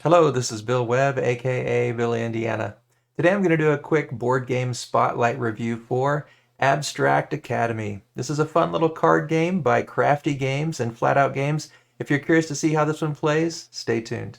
Hello, this is Bill Webb, aka Billy Indiana. Today I'm going to do a quick board game spotlight review for Abstract Academy. This is a fun little card game by Crafty Games and Flatout Games. If you're curious to see how this one plays, stay tuned.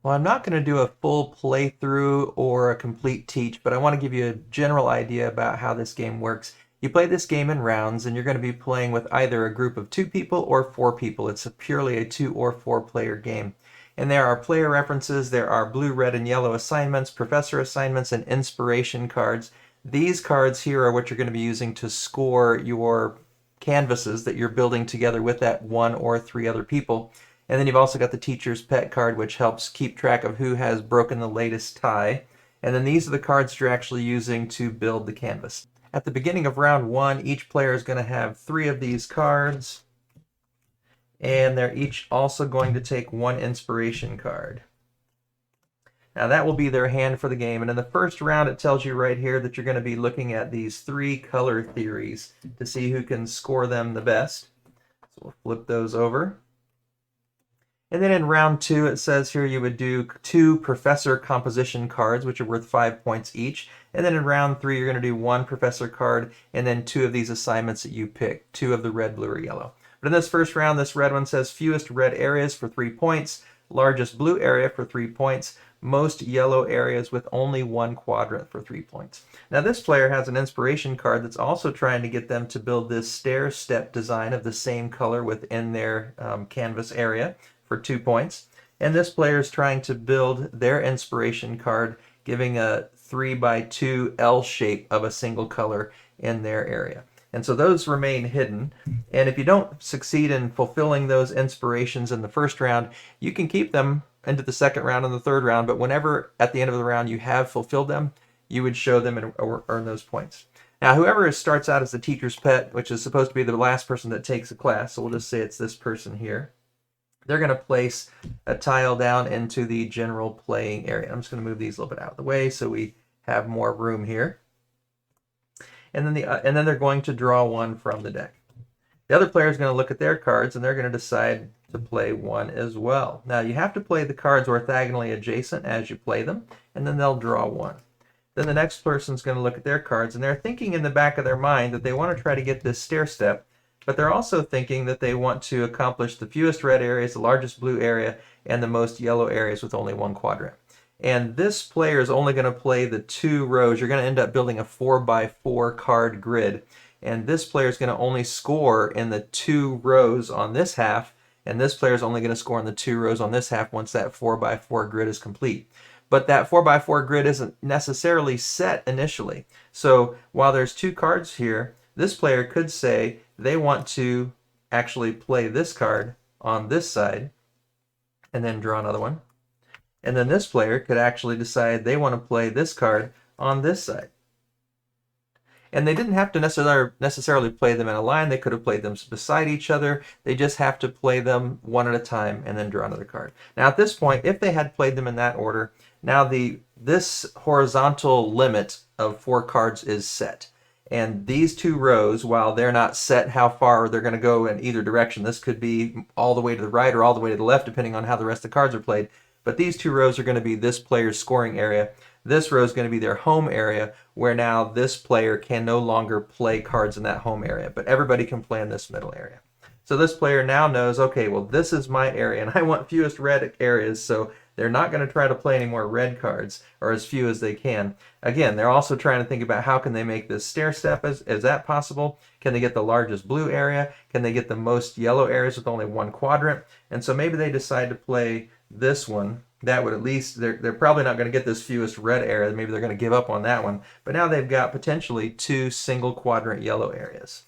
Well, I'm not going to do a full playthrough or a complete teach, but I want to give you a general idea about how this game works. You play this game in rounds, and you're going to be playing with either a group of 2 people or 4 people. It's purely a 2 or 4 player game. And there are player references, there are blue, red, and yellow assignments, professor assignments, and inspiration cards. These cards here are what you're going to be using to score your canvases that you're building together with that 1 or 3 other people. And then you've also got the teacher's pet card, which helps keep track of who has broken the latest tie. And then these are the cards you're actually using to build the canvas. At the beginning of round 1, each player is going to have 3 of these cards. And they're each also going to take 1 inspiration card. Now that will be their hand for the game. And in the first round, it tells you right here that you're going to be looking at these 3 color theories to see who can score them the best. So we'll flip those over. And then in round 2, it says here you would do 2 professor composition cards, which are worth 5 points each. And then in round 3, you're going to do 1 professor card and then 2 of these assignments that you pick, 2 of the red, blue, or yellow. But in this first round, this red one says fewest red areas for 3 points, largest blue area for 3 points, most yellow areas with only 1 quadrant for 3 points. Now this player has an inspiration card that's also trying to get them to build this stair step design of the same color within their canvas area for 2 points. And this player is trying to build their inspiration card, giving a 3x2 L shape of a single color in their area. And so those remain hidden. And if you don't succeed in fulfilling those inspirations in the first round, you can keep them into the second round and the third round. But whenever at the end of the round you have fulfilled them, you would show them and earn those points. Now, whoever starts out as the teacher's pet, which is supposed to be the last person that takes a class, so we'll just say it's this person here, they're going to place a tile down into the general playing area. I'm just going to move these a little bit out of the way so we have more room here. And then they're going to draw 1 from the deck. The other player is going to look at their cards and they're going to decide to play 1 as well. Now you have to play the cards orthogonally adjacent as you play them, and then they'll draw 1. Then the next person's going to look at their cards and they're thinking in the back of their mind that they want to try to get this stair step, but they're also thinking that they want to accomplish the fewest red areas, the largest blue area, and the most yellow areas with only 1 quadrant. And this player is only going to play the 2 rows. You're going to end up building a 4x4 card grid. And this player is going to only score in the 2 rows on this half, and this player is only going to score in the 2 rows on this half once that 4x4 grid is complete. But that 4x4 grid isn't necessarily set initially. So while there's 2 cards here, this player could say they want to actually play this card on this side and then draw another one. And then this player could actually decide they want to play this card on this side. And they didn't have to necessarily play them in a line. They could have played them beside each other. They just have to play them one at a time and then draw another card. Now at this point, if they had played them in that order, now this horizontal limit of 4 cards is set. And these 2 rows, while they're not set how far they're going to go in either direction, this could be all the way to the right or all the way to the left, depending on how the rest of the cards are played. But these 2 rows are going to be this player's scoring area. This row is going to be their home area, where now this player can no longer play cards in that home area, but everybody can play in this middle area. So this player now knows, okay, well, this is my area, and I want fewest red areas, so they're not going to try to play any more red cards, or as few as they can. Again, they're also trying to think about how can they make this stair step. Is that possible? Can they get the largest blue area? Can they get the most yellow areas with only 1 quadrant? And so maybe they decide to play this one. That would at least, they're probably not going to get this fewest red area. Maybe they're going to give up on that one. But now they've got potentially 2 single quadrant yellow areas.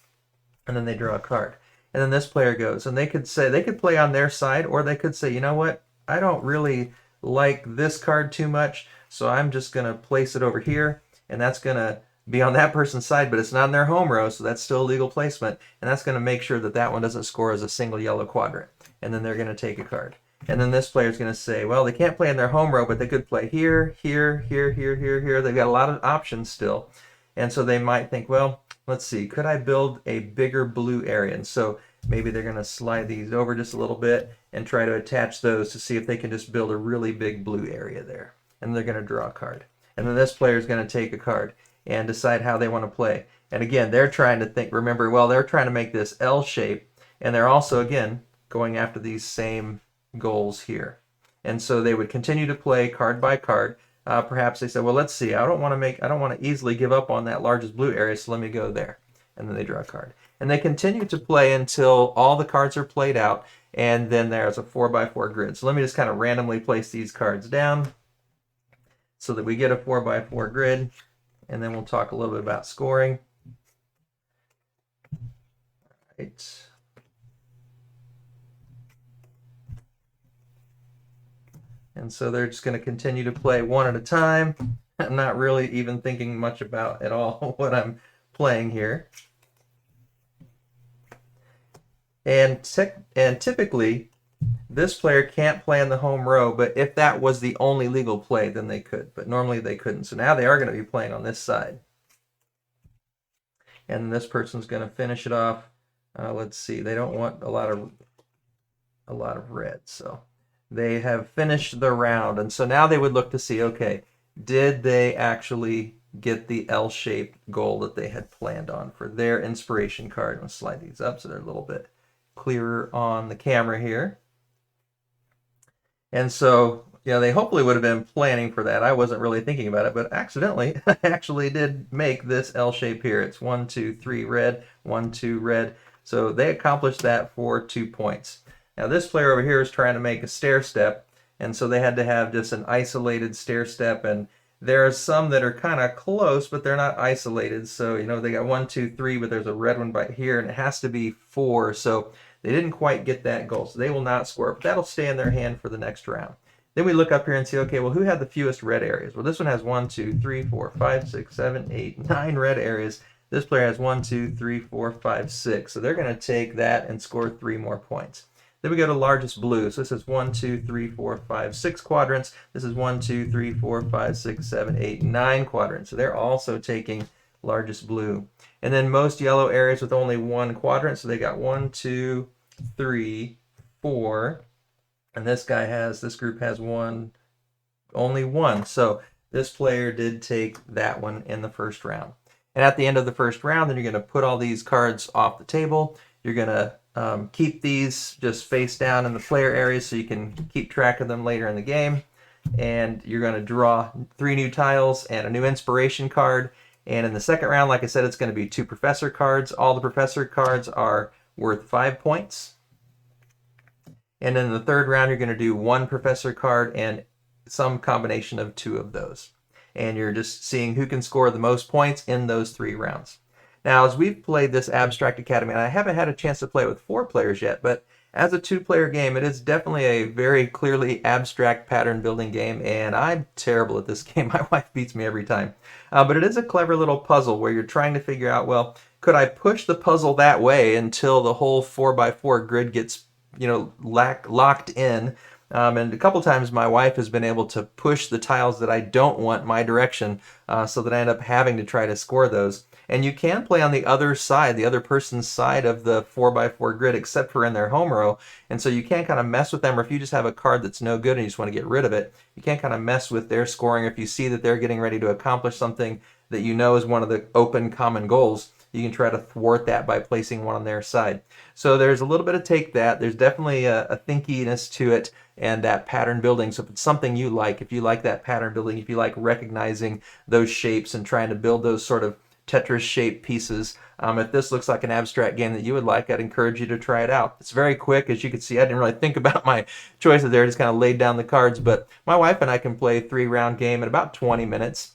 And then they draw a card. And then this player goes, and they could play on their side, or they could say, you know what, I don't really like this card too much, so I'm just going to place it over here, and that's going to be on that person's side, but it's not in their home row, so that's still legal placement, and that's going to make sure that that one doesn't score as a single yellow quadrant. And then they're going to take a card. And then this player is going to say, well, they can't play in their home row, but they could play here, here, here, here, here, here. They've got a lot of options still. And so they might think, well, let's see, could I build a bigger blue area? And so maybe they're going to slide these over just a little bit and try to attach those to see if they can just build a really big blue area there. And they're going to draw a card. And then this player is going to take a card and decide how they want to play. And again, they're trying to think, remember, well, they're trying to make this L shape, and they're also, again, going after these same goals here. And so they would continue to play card by card. Perhaps they said, well, let's see, I don't want to easily give up on that largest blue area, so let me go there. And then they draw a card. And they continue to play until all the cards are played out, and then there's a 4x4 grid. So let me just kind of randomly place these cards down so that we get a 4x4 grid, and then we'll talk a little bit about scoring. Right. And so they're just going to continue to play one at a time. I'm not really even thinking much about at all what I'm playing here. And typically, this player can't play in the home row, but if that was the only legal play, then they could. But normally they couldn't. So now they are going to be playing on this side. And this person's going to finish it off. Let's see. They don't want a lot of red, so they have finished the round. And so now they would look to see, okay, did they actually get the L-shaped goal that they had planned on for their inspiration card? I'm going to slide these up so they're a little bit clearer on the camera here. And so, yeah, they hopefully would have been planning for that. I wasn't really thinking about it, but accidentally, I actually did make this L shape here. It's 1, 2, 3 red, 1, 2 red. So they accomplished that for 2 points. Now this player over here is trying to make a stair step, and so they had to have just an isolated stair step, and there are some that are kind of close, but they're not isolated. So, you know, they got 1, 2, 3, but there's a red one by here, and it has to be 4. So they didn't quite get that goal, so they will not score, but that'll stay in their hand for the next round. Then we look up here and see, okay, well, who had the fewest red areas? Well, this one has 1, 2, 3, 4, 5, 6, 7, 8, 9 red areas. This player has 1, 2, 3, 4, 5, 6. So they're going to take that and score 3 more points. Then we go to largest blue. So this is 1, 2, 3, 4, 5, 6 quadrants. This is 1, 2, 3, 4, 5, 6, 7, 8, 9 quadrants. So they're also taking largest blue. And then most yellow areas with only 1 quadrant. So they got 1, 2, 3, 4. And this group has only 1. So this player did take that one in the first round. And at the end of the first round, then you're going to put all these cards off the table. You're going to keep these just face down in the player areas so you can keep track of them later in the game. And you're going to draw 3 new tiles and a new inspiration card. And in the second round, like I said, it's going to be 2 professor cards. All the professor cards are worth 5 points. And in the third round, you're going to do 1 professor card and some combination of 2 of those. And you're just seeing who can score the most points in those 3 rounds. Now, as we've played this Abstract Academy, and I haven't had a chance to play it with 4 players yet, but as a 2-player game, it is definitely a very clearly abstract pattern building game, and I'm terrible at this game. My wife beats me every time. But it is a clever little puzzle where you're trying to figure out, well, could I push the puzzle that way until the whole 4x4 grid gets, locked in? And a couple times my wife has been able to push the tiles that I don't want my direction so that I end up having to try to score those. And you can play on the other side, the other person's side of the 4x4 grid, except for in their home row. And so you can't kind of mess with them, or if you just have a card that's no good and you just want to get rid of it, you can't kind of mess with their scoring. If you see that they're getting ready to accomplish something that you know is one of the open common goals, you can try to thwart that by placing one on their side. So there's a little bit of take that. There's definitely a thinkiness to it and that pattern building. So if it's something you like, if you like that pattern building, if you like recognizing those shapes and trying to build those sort of Tetris-shaped pieces, if this looks like an abstract game that you would like, I'd encourage you to try it out. It's very quick. As you can see, I didn't really think about my choices there. I just kind of laid down the cards. But my wife and I can play a 3-round game in about 20 minutes.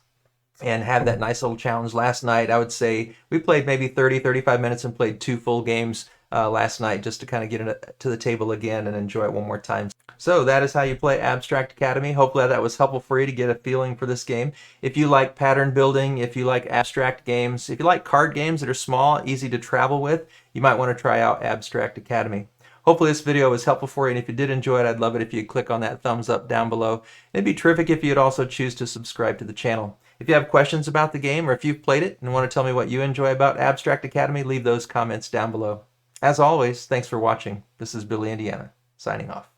And had that nice little challenge last night. I would say we played maybe 30, 35 minutes and played 2 full games last night just to kind of get it to the table again and enjoy it one more time. So that is how you play Abstract Academy. Hopefully that was helpful for you to get a feeling for this game. If you like pattern building, if you like abstract games, if you like card games that are small, easy to travel with, you might want to try out Abstract Academy. Hopefully this video was helpful for you, and if you did enjoy it, I'd love it if you'd click on that thumbs up down below. It'd be terrific if you'd also choose to subscribe to the channel. If you have questions about the game, or if you've played it and want to tell me what you enjoy about Abstract Academy, leave those comments down below. As always, thanks for watching. This is Billy Indiana, signing off.